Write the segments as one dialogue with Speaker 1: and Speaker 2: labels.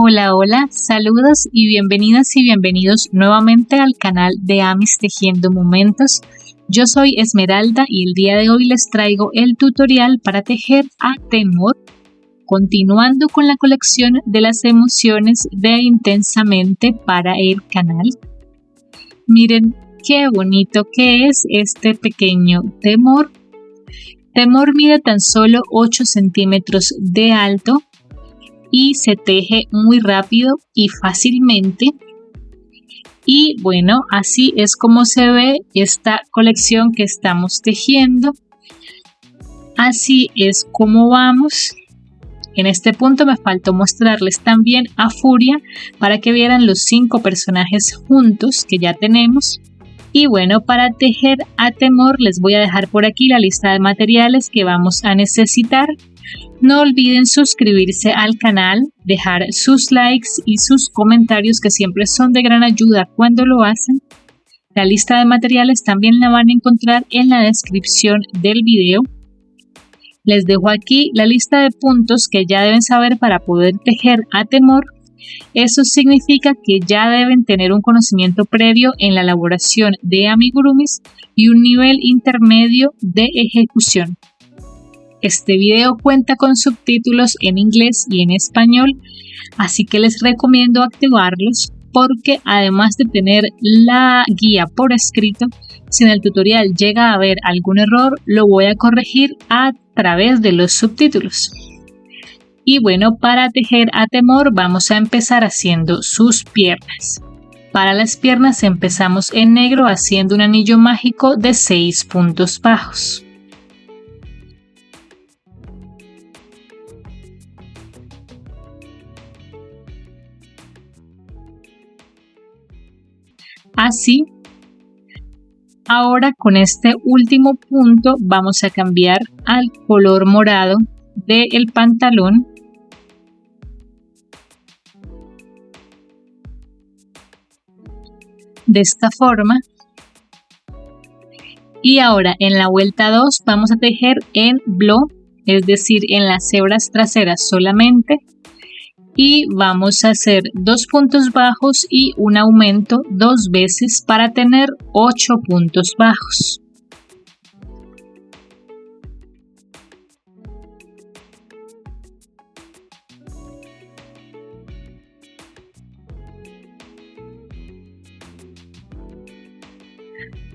Speaker 1: Hola, hola, saludos y bienvenidas y bienvenidos nuevamente al canal de Amis Tejiendo Momentos. Yo soy Esmeralda y el día de hoy les traigo el tutorial para tejer a temor, continuando con la colección de las emociones de Intensamente para el canal. Miren qué bonito que es este pequeño temor. Temor mide tan solo 8 centímetros de alto y se teje muy rápido y fácilmente. Y bueno, así es como se ve esta colección que estamos tejiendo. Así es como vamos. En este punto me faltó mostrarles también a Furia para que vieran los 5 personajes juntos que ya tenemos. Y bueno, para tejer a temor les voy a dejar por aquí la lista de materiales que vamos a necesitar. No olviden suscribirse al canal, dejar sus likes y sus comentarios que siempre son de gran ayuda cuando lo hacen. La lista de materiales también la van a encontrar en la descripción del video. Les dejo aquí la lista de puntos que ya deben saber para poder tejer a temor. Eso significa que ya deben tener un conocimiento previo en la elaboración de amigurumis y un nivel intermedio de ejecución. Este video cuenta con subtítulos en inglés y en español, así que les recomiendo activarlos porque además de tener la guía por escrito, si en el tutorial llega a haber algún error, lo voy a corregir a través de los subtítulos. Y bueno, para tejer a temor vamos a empezar haciendo sus piernas. Para las piernas empezamos en negro haciendo un anillo mágico de 6 puntos bajos. Así, ahora con este último punto vamos a cambiar al color morado del pantalón. De esta forma. Y ahora en la vuelta 2 vamos a tejer en blow, es decir, en las hebras traseras solamente. Y vamos a hacer 2 puntos bajos y un aumento 2 veces para tener 8 puntos bajos.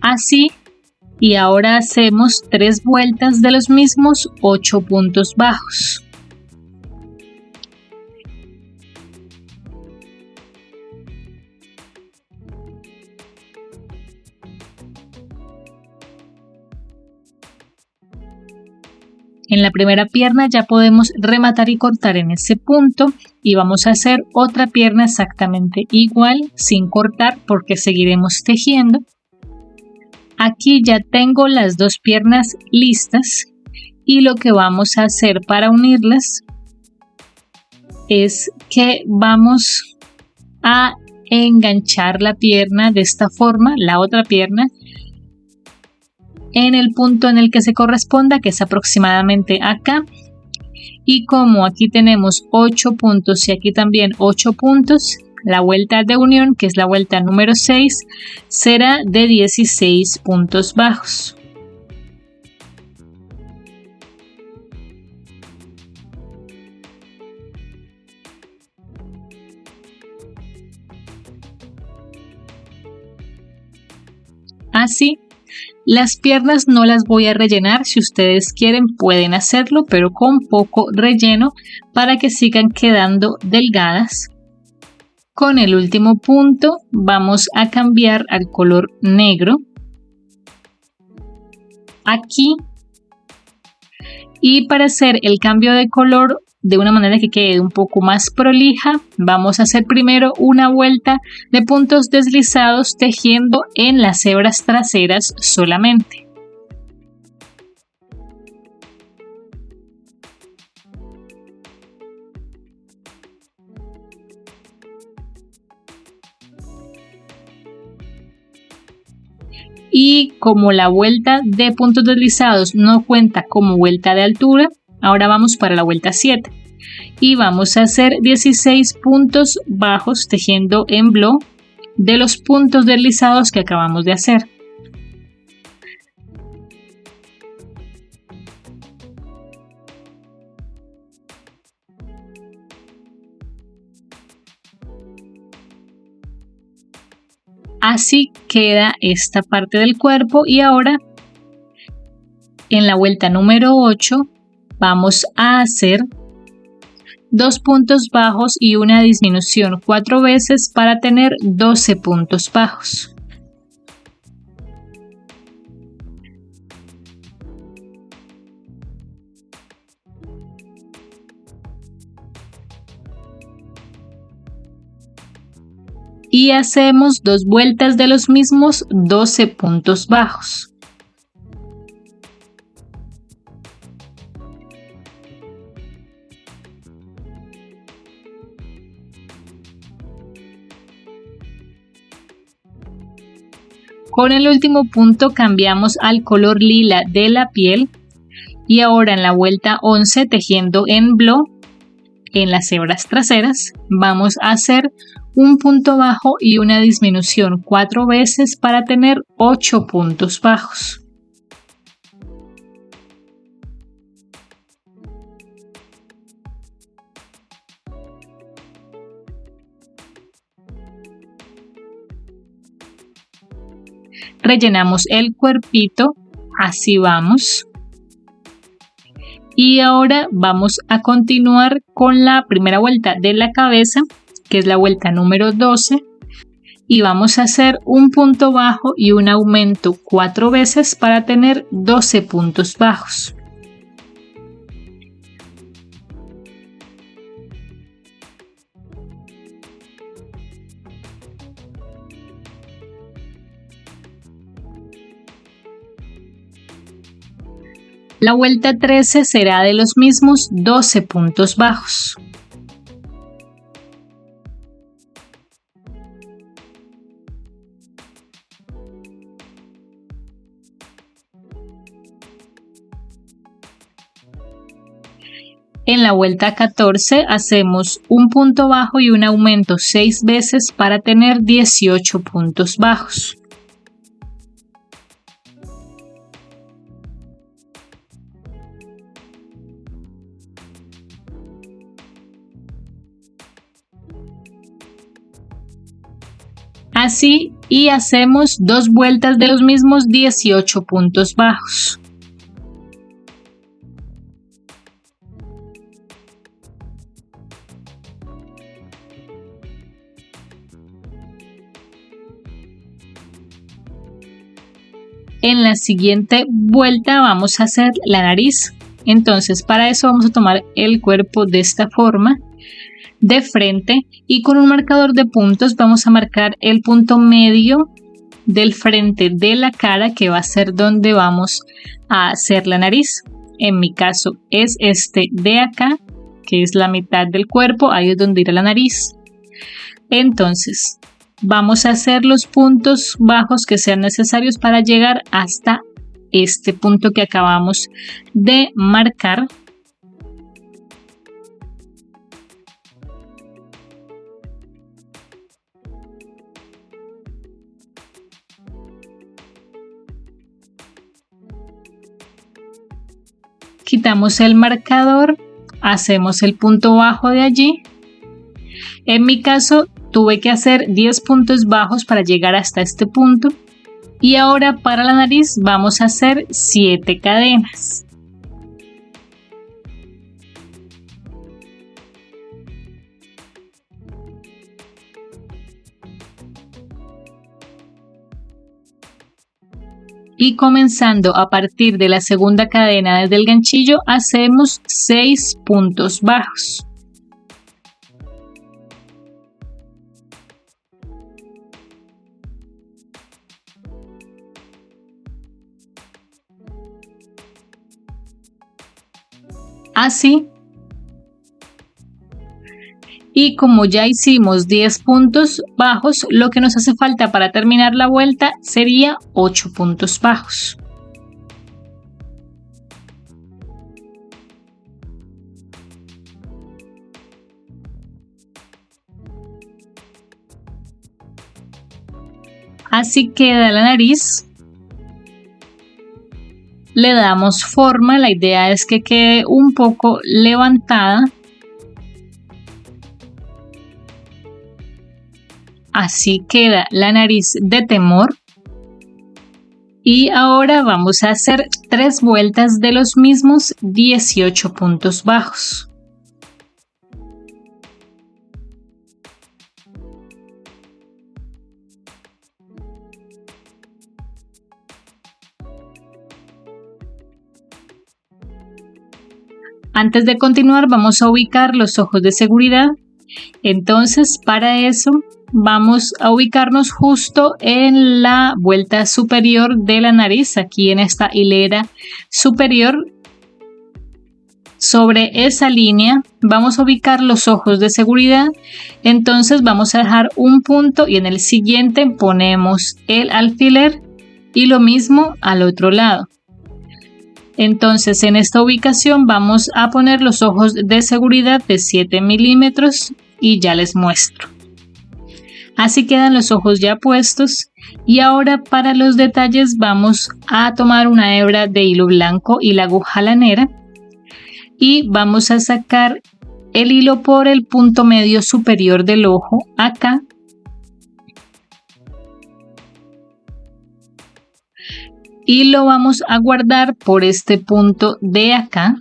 Speaker 1: Así, y ahora hacemos 3 vueltas de los mismos 8 puntos bajos. En la primera pierna ya podemos rematar y cortar en ese punto y vamos a hacer otra pierna exactamente igual sin cortar porque seguiremos tejiendo. Aquí ya tengo las 2 piernas listas y lo que vamos a hacer para unirlas es que vamos a enganchar la pierna de esta forma, la otra pierna, en el punto en el que se corresponda, que es aproximadamente acá. Y como aquí tenemos 8 puntos y aquí también 8 puntos, la vuelta de unión, que es la vuelta número 6, será de 16 puntos bajos. Así. Las piernas no las voy a rellenar, si ustedes quieren pueden hacerlo, pero con poco relleno para que sigan quedando delgadas. Con el último punto vamos a cambiar al color negro aquí, y para hacer el cambio de color de una manera que quede un poco más prolija, vamos a hacer primero una vuelta de puntos deslizados tejiendo en las hebras traseras solamente. Y como la vuelta de puntos deslizados no cuenta como vuelta de altura, ahora vamos para la vuelta 7. y vamos a hacer 16 puntos bajos tejiendo en bloc de los puntos deslizados que acabamos de hacer. Así queda esta parte del cuerpo y ahora en la vuelta número 8 vamos a hacer 2 puntos bajos y una disminución 4 veces para tener 12 puntos bajos. Y hacemos 2 vueltas de los mismos 12 puntos bajos. Con el último punto cambiamos al color lila de la piel y ahora en la vuelta 11 tejiendo en bloc en las hebras traseras vamos a hacer un punto bajo y una disminución 4 veces para tener 8 puntos bajos. Rellenamos el cuerpito, así vamos. Y ahora vamos a continuar con la primera vuelta de la cabeza, que es la vuelta número 12, y vamos a hacer un punto bajo y un aumento 4 veces para tener 12 puntos bajos. La vuelta 13 será de los mismos 12 puntos bajos. En la vuelta 14 hacemos un punto bajo y un aumento 6 veces para tener 18 puntos bajos. Así, y hacemos 2 vueltas de los mismos 18 puntos bajos. En la siguiente vuelta vamos a hacer la nariz. Entonces, para eso vamos a tomar el cuerpo de esta forma, de frente, y con un marcador de puntos vamos a marcar el punto medio del frente de la cara, que va a ser donde vamos a hacer la nariz. En mi caso es este de acá, que es la mitad del cuerpo, ahí es donde irá la nariz. Entonces vamos a hacer los puntos bajos que sean necesarios para llegar hasta este punto que acabamos de marcar. Quitamos el marcador, hacemos el punto bajo de allí. En mi caso tuve que hacer 10 puntos bajos para llegar hasta este punto. Y ahora para la nariz vamos a hacer 7 cadenas. Y comenzando a partir de la segunda cadena desde el ganchillo hacemos 6 puntos bajos. Así. Y como ya hicimos 10 puntos bajos, lo que nos hace falta para terminar la vuelta sería 8 puntos bajos. Así queda la nariz. Le damos forma, la idea es que quede un poco levantada. Así queda la nariz de Temor. Y ahora vamos a hacer 3 vueltas de los mismos 18 puntos bajos. Antes de continuar, vamos a ubicar los ojos de seguridad. Entonces, para eso vamos a ubicarnos justo en la vuelta superior de la nariz, aquí en esta hilera superior. Sobre esa línea vamos a ubicar los ojos de seguridad. Entonces vamos a dejar un punto y en el siguiente ponemos el alfiler y lo mismo al otro lado. Entonces en esta ubicación vamos a poner los ojos de seguridad de 7 milímetros y ya les muestro. Así quedan los ojos ya puestos y ahora para los detalles vamos a tomar una hebra de hilo blanco y la aguja lanera y vamos a sacar el hilo por el punto medio superior del ojo acá. Y lo vamos a guardar por este punto de acá,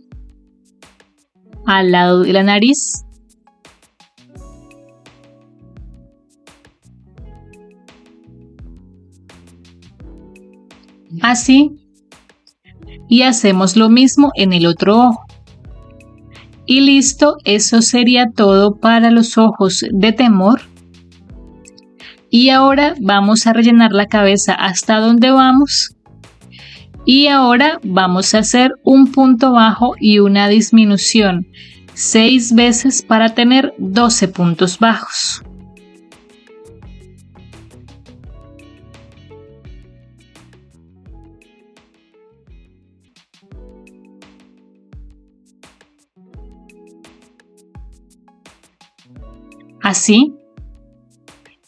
Speaker 1: al lado de la nariz. Así. Y hacemos lo mismo en el otro ojo. Y listo, eso sería todo para los ojos de Temor. Y ahora vamos a rellenar la cabeza hasta donde vamos. Y ahora vamos a hacer un punto bajo y una disminución 6 veces para tener 12 puntos bajos. Así.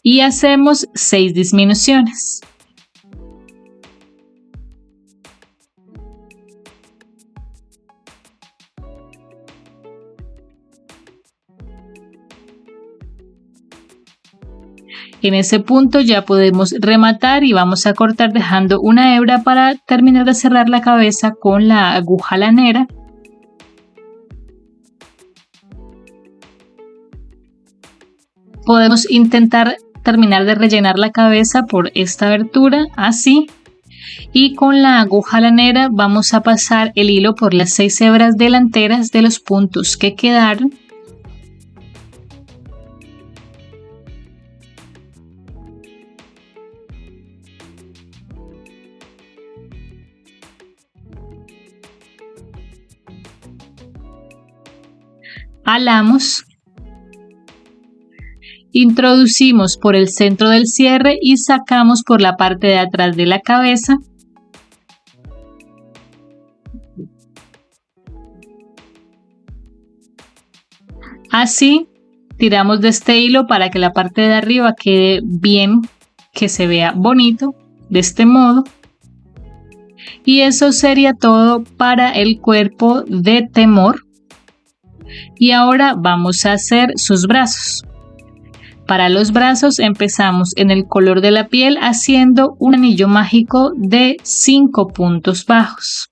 Speaker 1: Y hacemos 6 disminuciones. En ese punto ya podemos rematar y vamos a cortar dejando una hebra para terminar de cerrar la cabeza con la aguja lanera. Podemos intentar terminar de rellenar la cabeza por esta abertura, así. Y con la aguja lanera vamos a pasar el hilo por las 6 hebras delanteras de los puntos que quedaron. Alamos, introducimos por el centro del cierre y sacamos por la parte de atrás de la cabeza. Así, tiramos de este hilo para que la parte de arriba quede bien, que se vea bonito, de este modo. Y eso sería todo para el cuerpo de Temor. Y ahora vamos a hacer sus brazos. Para los brazos empezamos en el color de la piel haciendo un anillo mágico de 5 puntos bajos.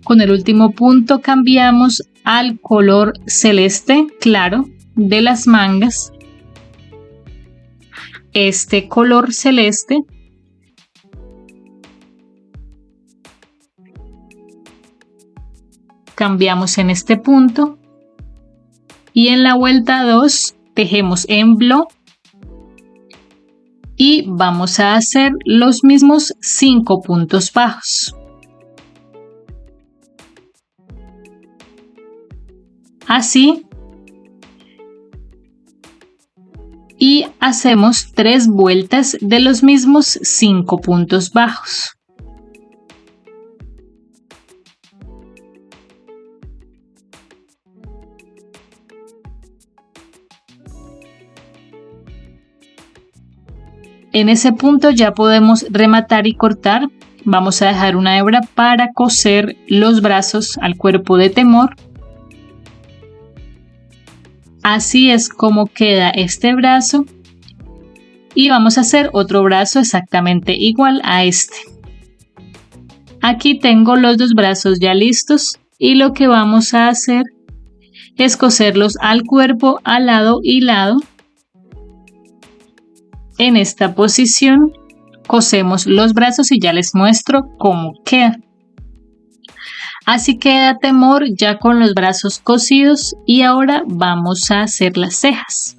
Speaker 1: Con el último punto cambiamos al color celeste claro de las mangas. Este color celeste cambiamos en este punto y en la vuelta 2 tejemos en blo y vamos a hacer los mismos 5 puntos bajos. Así. Y hacemos 3 vueltas de los mismos 5 puntos bajos. En ese punto ya podemos rematar y cortar. Vamos a dejar una hebra para coser los brazos al cuerpo de Temor. Así es como queda este brazo. Y vamos a hacer otro brazo exactamente igual a este. Aquí tengo los dos brazos ya listos y lo que vamos a hacer es coserlos al cuerpo, al lado y lado. En esta posición cosemos los brazos y ya les muestro cómo queda. Así queda Temor ya con los brazos cosidos y ahora vamos a hacer las cejas.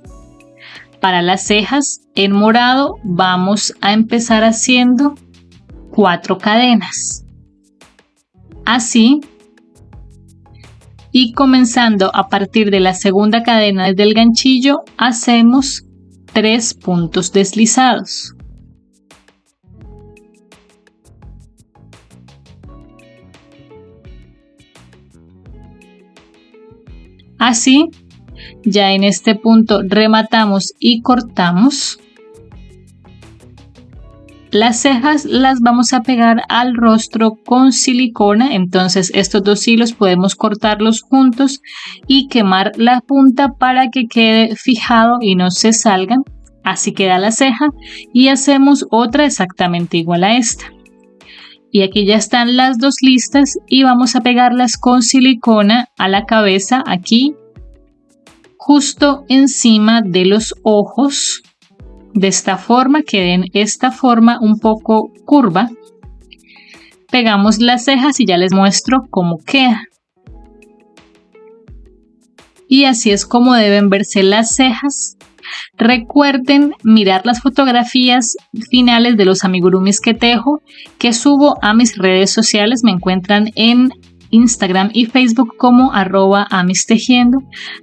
Speaker 1: Para las cejas en morado vamos a empezar haciendo 4 cadenas. Así. Y comenzando a partir de la segunda cadena del ganchillo hacemos 3 puntos deslizados. Así, ya en este punto rematamos y cortamos. Las cejas las vamos a pegar al rostro con silicona, entonces estos dos hilos podemos cortarlos juntos y quemar la punta para que quede fijado y no se salgan. Así queda la ceja y hacemos otra exactamente igual a esta. Y aquí ya están las dos listas y vamos a pegarlas con silicona a la cabeza aquí, justo encima de los ojos. De esta forma, que den esta forma un poco curva. Pegamos las cejas y ya les muestro cómo queda. Y así es como deben verse las cejas. Recuerden mirar las fotografías finales de los amigurumis que tejo, que subo a mis redes sociales. Me encuentran en Instagram y Facebook como @amistejiendo,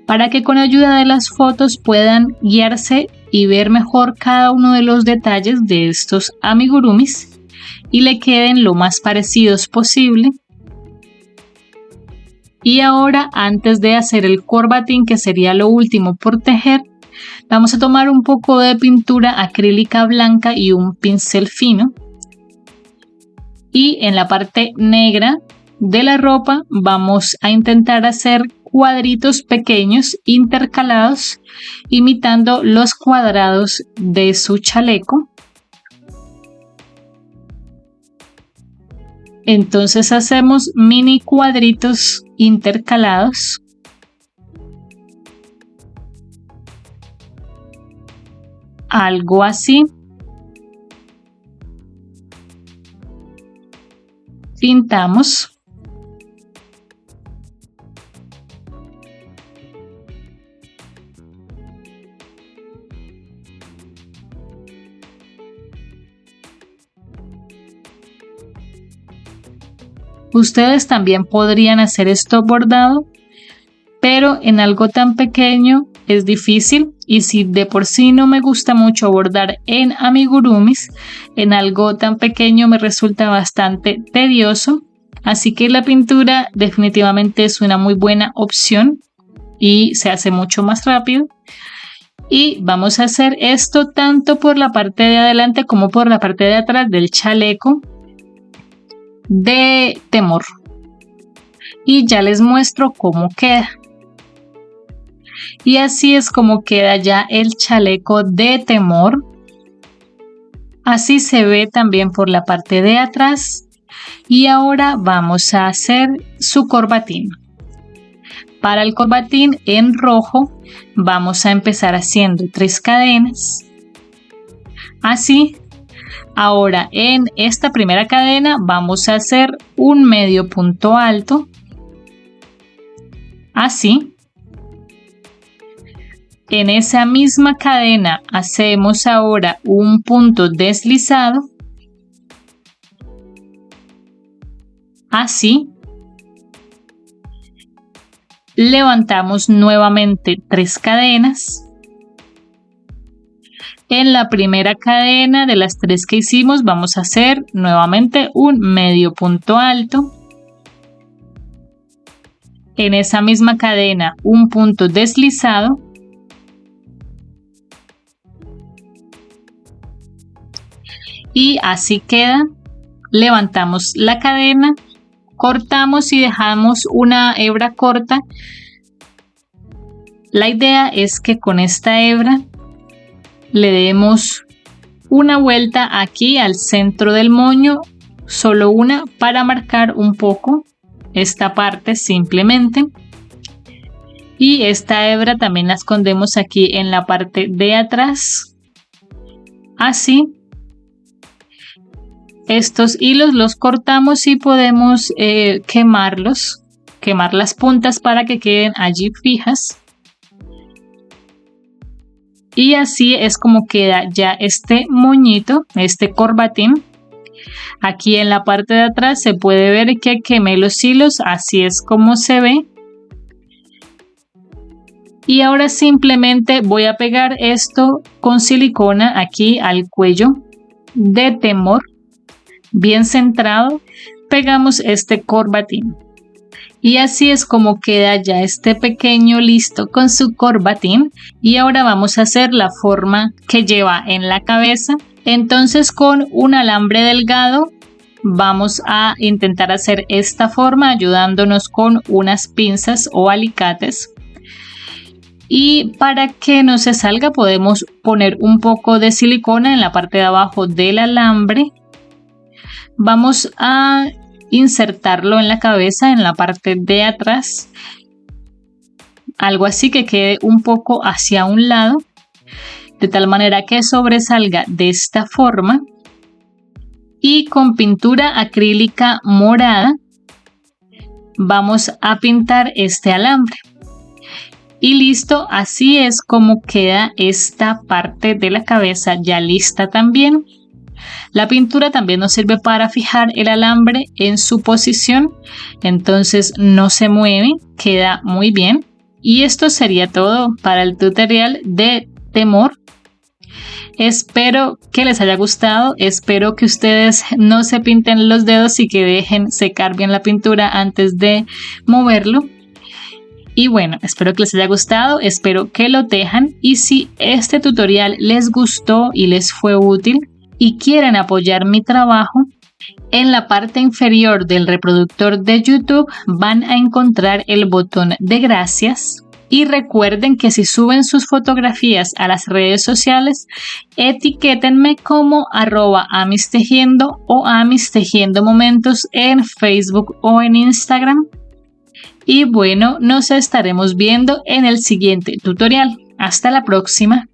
Speaker 1: para que con ayuda de las fotos puedan guiarse y ver mejor cada uno de los detalles de estos amigurumis y le queden lo más parecidos posible. Y ahora, antes de hacer el corbatín, que sería lo último por tejer, vamos a tomar un poco de pintura acrílica blanca y un pincel fino, y en la parte negra de la ropa vamos a intentar hacer cuadritos pequeños intercalados imitando los cuadrados de su chaleco. Entonces hacemos mini cuadritos intercalados. Algo así. Pintamos. Ustedes también podrían hacer esto bordado, pero en algo tan pequeño es difícil, y si de por sí no me gusta mucho bordar en amigurumis, en algo tan pequeño me resulta bastante tedioso, así que la pintura definitivamente es una muy buena opción y se hace mucho más rápido. Y vamos a hacer esto tanto por la parte de adelante como por la parte de atrás del chaleco de Temor. Y ya les muestro cómo queda. Y así es como queda ya el chaleco de Temor. Así se ve también por la parte de atrás. Y ahora vamos a hacer su corbatín. Para el corbatín en rojo vamos a empezar haciendo 3 cadenas. Así. Ahora en esta primera cadena vamos a hacer un medio punto alto. Así. En esa misma cadena hacemos ahora un punto deslizado. Así. Levantamos nuevamente 3 cadenas. En la primera cadena de las 3 que hicimos vamos a hacer nuevamente un medio punto alto. En esa misma cadena un punto deslizado. y así queda. Levantamos la cadena, cortamos y dejamos una hebra corta. La idea es que con esta hebra le demos una vuelta aquí al centro del moño, solo una, para marcar un poco esta parte simplemente. Y esta hebra también la escondemos aquí en la parte de atrás, así. Estos hilos los cortamos y podemos quemar las puntas para que queden allí fijas. Y así es como queda ya este moñito, este corbatín. Aquí en la parte de atrás se puede ver que quemé los hilos, así es como se ve. Y ahora simplemente voy a pegar esto con silicona aquí al cuello de Temor. Bien centrado, pegamos este corbatín. Y así es como queda ya este pequeño listo con su corbatín. Y ahora vamos a hacer la forma que lleva en la cabeza. Entonces con un alambre delgado vamos a intentar hacer esta forma ayudándonos con unas pinzas o alicates. Y para que no se salga podemos poner un poco de silicona en la parte de abajo del alambre. Vamos a insertarlo en la cabeza, en la parte de atrás, algo así que quede un poco hacia un lado, de tal manera que sobresalga de esta forma. Y con pintura acrílica morada vamos a pintar este alambre. Y listo, así es como queda esta parte de la cabeza ya lista también. La pintura también nos sirve para fijar el alambre en su posición, entonces no se mueve, queda muy bien. Y esto sería todo para el tutorial de Temor. Espero que les haya gustado, espero que ustedes no se pinten los dedos y que dejen secar bien la pintura antes de moverlo. Y bueno, espero que les haya gustado, espero que lo tejan, y si este tutorial les gustó y les fue útil y quieren apoyar mi trabajo, en la parte inferior del reproductor de YouTube van a encontrar el botón de gracias. Y recuerden que si suben sus fotografías a las redes sociales, etiquétenme como @amistejiendo o amistejiendomomentos en Facebook o en Instagram. Y bueno, nos estaremos viendo en el siguiente tutorial. Hasta la próxima.